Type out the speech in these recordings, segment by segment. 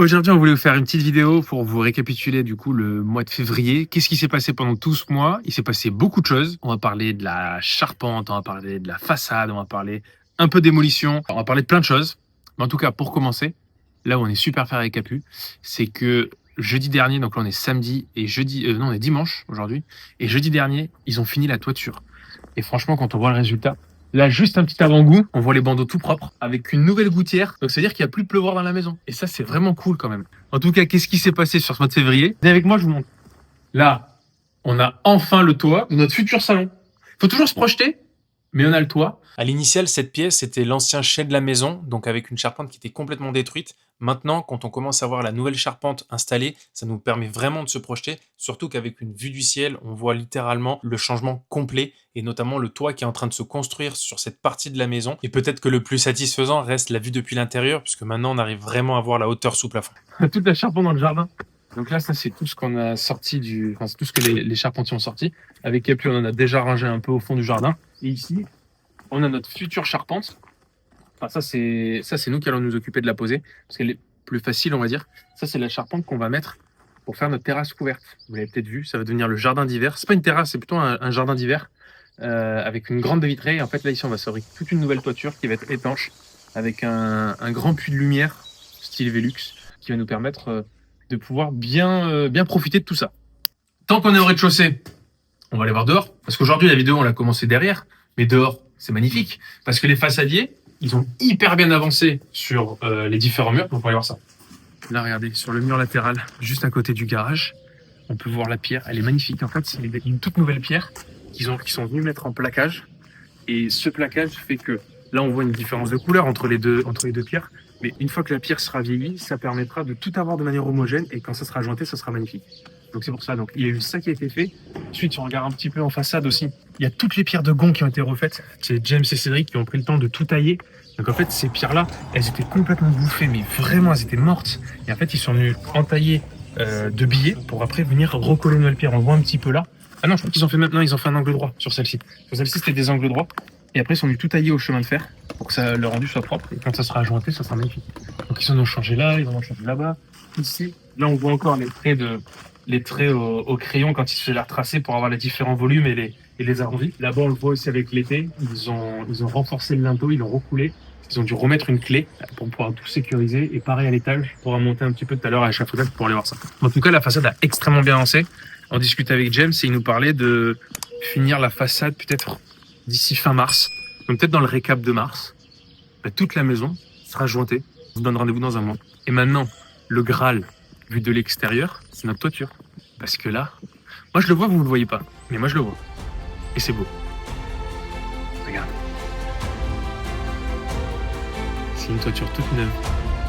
Aujourd'hui, on voulait vous faire une petite vidéo pour vous récapituler du coup le mois de février. Qu'est-ce qui s'est passé pendant tout ce mois? Il s'est passé beaucoup de choses. On va parler de la charpente, on va parler de la façade, on va parler un peu démolition, on va parler de plein de choses. Mais en tout cas, pour commencer, là où on est super fait avec Capu, c'est que jeudi dernier, donc là on est samedi et on est dimanche aujourd'hui, et jeudi dernier, ils ont fini la toiture. Et franchement, quand on voit le résultat, là, juste un petit avant-goût, on voit les bandeaux tout propres avec une nouvelle gouttière. Donc, c'est-à-dire qu'il n'y a plus de pleuvoir dans la maison. Et ça, c'est vraiment cool quand même. En tout cas, qu'est-ce qui s'est passé sur ce mois de février? Venez avec moi, je vous montre. Là, on a enfin le toit de notre futur salon. Faut toujours se projeter, mais on a le toit. À l'initiale, cette pièce était l'ancien chai de la maison, donc avec une charpente qui était complètement détruite. Maintenant, quand on commence à voir la nouvelle charpente installée, ça nous permet vraiment de se projeter, surtout qu'avec une vue du ciel, on voit littéralement le changement complet, et notamment le toit qui est en train de se construire sur cette partie de la maison. Et peut-être que le plus satisfaisant reste la vue depuis l'intérieur, puisque maintenant on arrive vraiment à voir la hauteur sous plafond. Toute la charpente dans le jardin. Donc là, ça, c'est tout ce qu'on a sorti enfin, c'est tout ce que les charpentiers ont sorti. Avec Capu, on en a déjà rangé un peu au fond du jardin. Et ici, on a notre future charpente. Enfin, ça, c'est nous qui allons nous occuper de la poser, parce qu'elle est plus facile, on va dire. Ça, c'est la charpente qu'on va mettre pour faire notre terrasse couverte. Vous l'avez peut-être vu, ça va devenir le jardin d'hiver. C'est pas une terrasse, c'est plutôt un jardin d'hiver avec une grande baie vitrée. Et en fait, là, ici, on va fabriquer toute une nouvelle toiture qui va être étanche, avec un grand puits de lumière, style Velux, qui va nous permettre de pouvoir bien profiter de tout ça. Tant qu'on est au rez-de-chaussée, on va aller voir dehors. Parce qu'aujourd'hui, la vidéo, on l'a commencé derrière. Mais dehors, c'est magnifique. Parce que les façadiers, ils ont hyper bien avancé sur les différents murs. Donc, on va aller voir ça. Là, regardez, sur le mur latéral, juste à côté du garage, on peut voir la pierre. Elle est magnifique. En fait, c'est une toute nouvelle pierre qu'ils sont venus mettre en plaquage. Et ce plaquage fait que là, on voit une différence de couleur entre les deux pierres. Mais une fois que la pierre sera vieillie, ça permettra de tout avoir de manière homogène. Et quand ça sera jointé, ça sera magnifique. Donc c'est pour ça. Donc il y a eu ça qui a été fait. Ensuite, si on regarde un petit peu en façade aussi, il y a toutes les pierres de gonds qui ont été refaites. C'est James et Cédric qui ont pris le temps de tout tailler. Donc en fait, ces pierres-là, elles étaient complètement bouffées, mais vraiment, elles étaient mortes. Et en fait, ils sont venus entailler de billets pour après venir recoller une nouvelle pierre. On le voit un petit peu là. Ah non, je crois qu'ils ont fait maintenant, ils ont fait un angle droit sur celle-ci. Sur celle-ci, c'était des angles droits. Et après, ils sont venus tout tailler au chemin de fer pour que le rendu soit propre. Et quand ça sera jointé, ça sera magnifique. Donc ils en ont changé là, ils en ont changé là-bas. Ici, là, on voit encore les traits au crayon quand il se fait la retracer pour avoir les différents volumes et les arrondis. Là-bas, on le voit aussi avec l'été. Ils ont renforcé le linteau, ils l'ont recoulé. Ils ont dû remettre une clé pour pouvoir tout sécuriser. Et pareil à l'étage, on pourra monter un petit peu tout à l'heure à l'échafaudage pour aller voir ça. En tout cas, la façade a extrêmement bien avancé. On discutait avec James et il nous parlait de finir la façade peut-être d'ici fin mars. Donc peut-être dans le récap de mars. Toute la maison sera jointée. On se donne rendez-vous dans un mois. Et maintenant, le Graal, vu de l'extérieur, c'est notre toiture. Parce que là, moi je le vois, vous ne le voyez pas. Mais moi je le vois. Et c'est beau. Regarde. C'est une toiture toute neuve.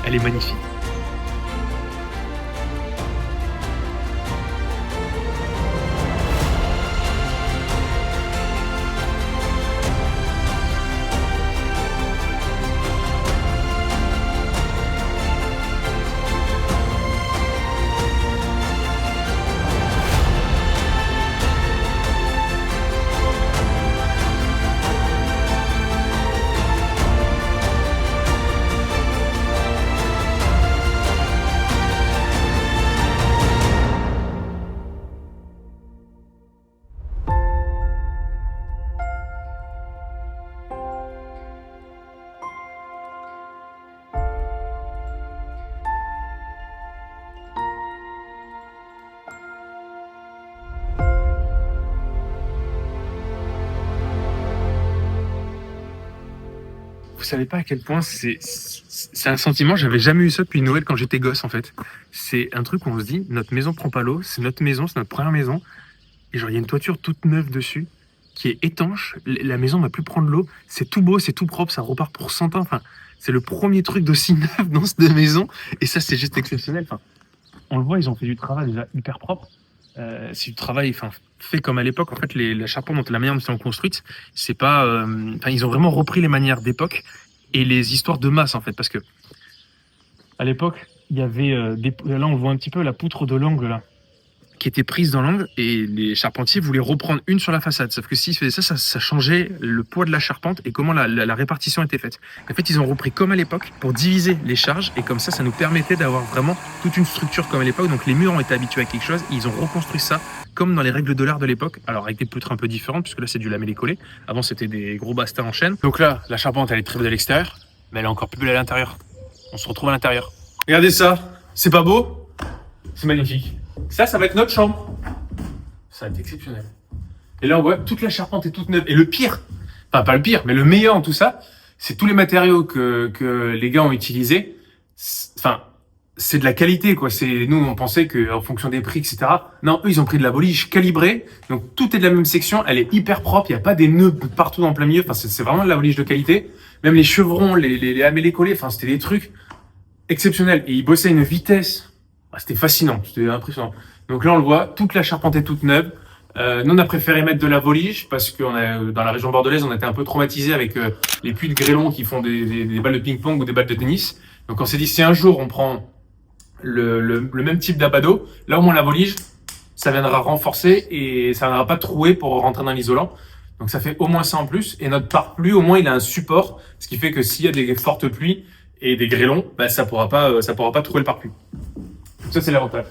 Elle est magnifique. Vous savez pas à quel point c'est un sentiment, j'avais jamais eu ça depuis Noël quand j'étais gosse en fait. C'est un truc où on se dit, notre maison prend pas l'eau, c'est notre maison, c'est notre première maison. Et genre il y a une toiture toute neuve dessus, qui est étanche, la maison va plus prendre l'eau, c'est tout beau, c'est tout propre, ça repart pour 100 ans. Enfin, c'est le premier truc d'aussi neuf dans cette maison, et ça c'est juste exceptionnel. Enfin, on le voit, ils ont fait du travail déjà hyper propre. C'est du travail fait comme à l'époque. En fait, la charpente, la manière dont ils sont construites, c'est pas. Ils ont vraiment repris les manières d'époque et les histoires de masse en fait, parce que à l'époque, il y avait là on voit un petit peu la poutre de l'angle là. qui étaient prises dans l'angle et les charpentiers voulaient reprendre une sur la façade. Sauf que s'ils faisaient ça, ça changeait le poids de la charpente et comment la répartition était faite. En fait, ils ont repris comme à l'époque pour diviser les charges et comme ça nous permettait d'avoir vraiment toute une structure comme à l'époque. Donc les murs ont été habitués à quelque chose, ils ont reconstruit ça comme dans les règles de l'art de l'époque. Alors avec des poutres un peu différentes puisque là c'est du lamellé-collé. Avant c'était des gros bastins en chaîne. Donc là, la charpente elle est très belle à l'extérieur, mais elle est encore plus belle à l'intérieur. On se retrouve à l'intérieur. Regardez ça, c'est pas beau? C'est magnifique. Ça va être notre chambre. Ça va être exceptionnel. Et là, on voit toute la charpente est toute neuve. Et le pire, enfin pas le pire, mais le meilleur en tout ça, c'est tous les matériaux que les gars ont utilisés. Enfin, c'est de la qualité, quoi. Nous, on pensait qu'en fonction des prix, etc. Non, eux, ils ont pris de la volige calibrée. Donc, tout est de la même section. Elle est hyper propre. Il n'y a pas des nœuds partout dans le plein milieu. Enfin, c'est vraiment de la volige de qualité. Même les chevrons, les lamellés collés. Enfin, c'était des trucs exceptionnels. Et ils bossaient à une vitesse. C'était fascinant, c'était impressionnant. Donc là, on le voit, toute la charpente est toute neuve. Nous, on a préféré mettre de la volige parce que dans la région bordelaise, on était un peu traumatisé avec les puits de grêlons qui font des balles de ping-pong ou des balles de tennis. Donc on s'est dit, si un jour on prend le même type d'abado, là au moins la volige, ça viendra renforcer et ça viendra pas trouer pour rentrer dans l'isolant. Donc ça fait au moins ça en plus. Et notre pare-pluie, au moins, il a un support, ce qui fait que s'il y a des fortes pluies et des grêlons, ça pourra pas trouer le pare-pluie. Ça, c'est l'avantage.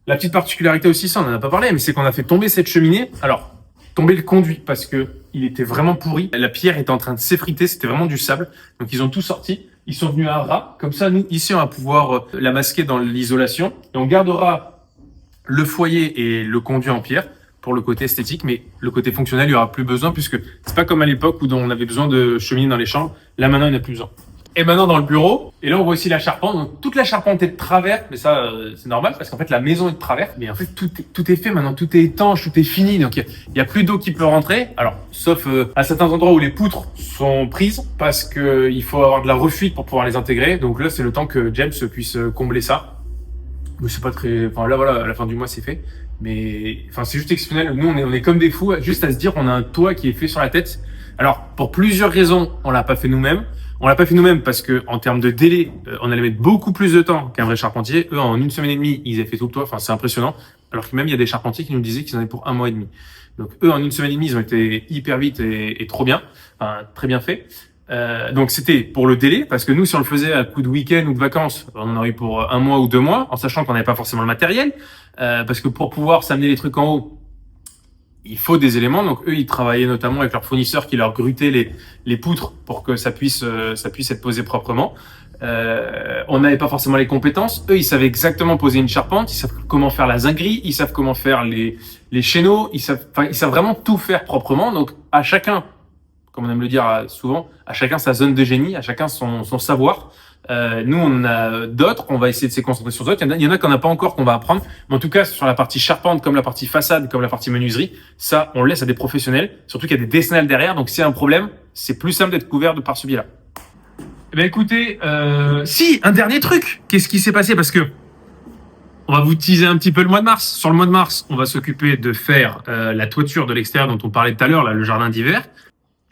La petite particularité aussi, ça, on en a pas parlé, mais c'est qu'on a fait tomber cette cheminée. Alors, tomber le conduit parce que il était vraiment pourri. La pierre était en train de s'effriter, c'était vraiment du sable. Donc, ils ont tout sorti. Ils sont venus à ras. Comme ça, nous, ici, on va pouvoir la masquer dans l'isolation. Et on gardera le foyer et le conduit en pierre pour le côté esthétique, mais le côté fonctionnel, il y aura plus besoin puisque c'est pas comme à l'époque où on avait besoin de cheminée dans les chambres. Là, maintenant, il n'y en a plus besoin. Et maintenant dans le bureau, et là on voit aussi la charpente, donc toute la charpente est de travers, mais ça c'est normal parce qu'en fait la maison est de travers, mais en fait tout est fait maintenant, tout est étanche, tout est fini, donc il y a plus d'eau qui peut rentrer, alors sauf à certains endroits où les poutres sont prises parce que il faut avoir de la refuite pour pouvoir les intégrer, donc là c'est le temps que James puisse combler ça, mais c'est pas très, enfin là voilà, à la fin du mois c'est fait, mais enfin c'est juste exceptionnel, nous on est comme des fous, juste à se dire on a un toit qui est fait sur la tête, alors pour plusieurs raisons on l'a pas fait nous-mêmes. On l'a pas fait nous-mêmes parce que en termes de délai, on allait mettre beaucoup plus de temps qu'un vrai charpentier. Eux, en 1 semaine et demie, ils avaient fait tout le toit. Enfin, c'est impressionnant. Alors que même, il y a des charpentiers qui nous disaient qu'ils en avaient pour 1 mois et demi. Donc, eux, en 1 semaine et demie, ils ont été hyper vite et trop bien. Enfin, très bien fait. Donc, c'était pour le délai parce que nous, si on le faisait à coup de week-end ou de vacances, on en aurait eu pour 1 mois ou 2 mois, en sachant qu'on n'avait pas forcément le matériel. Parce que pour pouvoir s'amener les trucs en haut, il faut des éléments. Donc eux, ils travaillaient notamment avec leurs fournisseurs qui leur grutaient les poutres pour que ça puisse être posé proprement. On n'avait pas forcément les compétences. Eux, ils savaient exactement poser une charpente. Ils savent comment faire la zinguerie. Ils savent comment faire les chéneaux. Ils savent vraiment tout faire proprement. Donc à chacun, comme on aime le dire souvent, à chacun sa zone de génie, à chacun son savoir. Nous, on a d'autres, on va essayer de se concentrer sur d'autres. Il y en a qu'on n'a pas encore, qu'on va apprendre. Mais en tout cas, sur la partie charpente, comme la partie façade, comme la partie menuiserie, ça, on le laisse à des professionnels. Surtout qu'il y a des décennales derrière. Donc, s'il y a un problème, c'est plus simple d'être couvert par ce biais-là. Eh ben, écoutez, si, un dernier truc. Qu'est-ce qui s'est passé? Parce que on va vous teaser un petit peu le mois de mars. Sur le mois de mars, on va s'occuper de faire la toiture de l'extérieur dont on parlait tout à l'heure, là, le jardin d'hiver.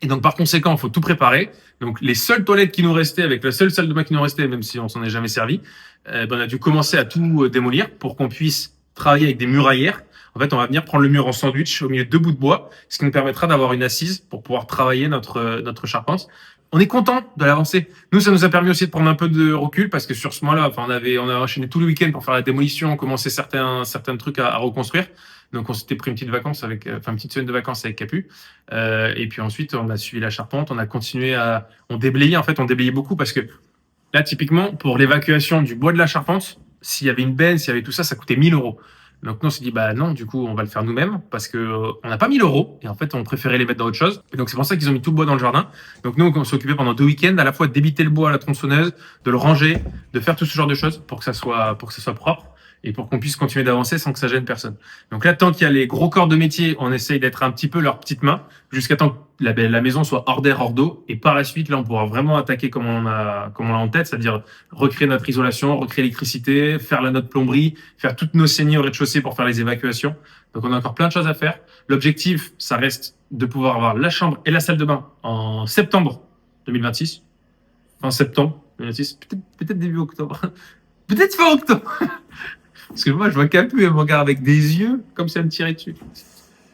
Et donc, par conséquent, il faut tout préparer. Donc, les seules toilettes qui nous restaient, avec la seule salle de bain qui nous restait, même si on s'en est jamais servi, on a dû commencer à tout démolir pour qu'on puisse travailler avec des muraillères. En fait, on va venir prendre le mur en sandwich au milieu de 2 bouts de bois, ce qui nous permettra d'avoir une assise pour pouvoir travailler notre charpente. On est content de l'avancée. Nous, ça nous a permis aussi de prendre un peu de recul parce que sur ce mois-là, on a enchaîné tout le week-end pour faire la démolition, commencer certains trucs à reconstruire. Donc, on s'était pris une petite semaine de vacances avec Capu. Et puis ensuite, on a suivi la charpente. On a continué on déblayait beaucoup parce que là, typiquement, pour l'évacuation du bois de la charpente, s'il y avait une benne, s'il y avait tout ça, ça coûtait 1 000 euros. Donc, nous, on s'est dit, non, du coup, on va le faire nous-mêmes parce que on n'a pas 1 000 euros. Et en fait, on préférait les mettre dans autre chose. Et donc, c'est pour ça qu'ils ont mis tout le bois dans le jardin. Donc, nous, on s'est occupé pendant 2 week-ends à la fois de débiter le bois à la tronçonneuse, de le ranger, de faire tout ce genre de choses pour que ça soit propre. Et pour qu'on puisse continuer d'avancer sans que ça gêne personne. Donc là, tant qu'il y a les gros corps de métier, on essaye d'être un petit peu leurs petites mains, jusqu'à temps que la maison soit hors d'air, hors d'eau. Et par la suite, là, on pourra vraiment attaquer comme on l'a en tête, c'est-à-dire recréer notre isolation, recréer l'électricité, faire notre plomberie, faire toutes nos saignées au rez-de-chaussée pour faire les évacuations. Donc on a encore plein de choses à faire. L'objectif, ça reste de pouvoir avoir la chambre et la salle de bain en septembre 2026. Fin septembre 2026, peut-être début octobre. Peut-être fin octobre. Parce que moi, je vois Capu, elle me regarde avec des yeux comme si elle me tirait dessus.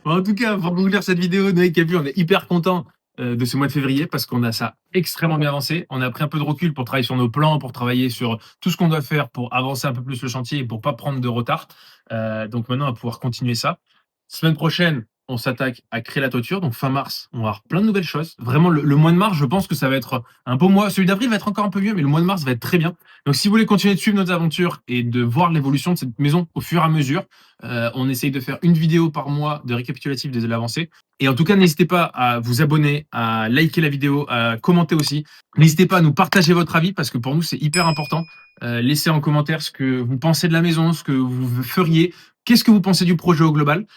Bon, en tout cas, pour conclure cette vidéo, Noé et Capu, on est hyper contents de ce mois de février parce qu'on a ça extrêmement bien avancé. On a pris un peu de recul pour travailler sur nos plans, pour travailler sur tout ce qu'on doit faire pour avancer un peu plus le chantier et pour pas prendre de retard. Donc maintenant, on va pouvoir continuer ça. Semaine prochaine, on s'attaque à créer la toiture. Donc fin mars, on va avoir plein de nouvelles choses. Vraiment, le mois de mars, je pense que ça va être un beau mois. Celui d'avril va être encore un peu mieux, mais le mois de mars va être très bien. Donc si vous voulez continuer de suivre nos aventures et de voir l'évolution de cette maison au fur et à mesure, on essaye de faire une vidéo par mois de récapitulatif de l'avancée. Et en tout cas, n'hésitez pas à vous abonner, à liker la vidéo, à commenter aussi. N'hésitez pas à nous partager votre avis parce que pour nous, c'est hyper important. Laissez en commentaire ce que vous pensez de la maison, ce que vous feriez. Qu'est-ce que vous pensez du projet au global?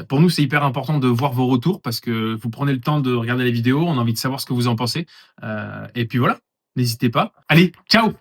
Pour nous, c'est hyper important de voir vos retours parce que vous prenez le temps de regarder les vidéos. On a envie de savoir ce que vous en pensez. Et puis voilà, n'hésitez pas. Allez, ciao!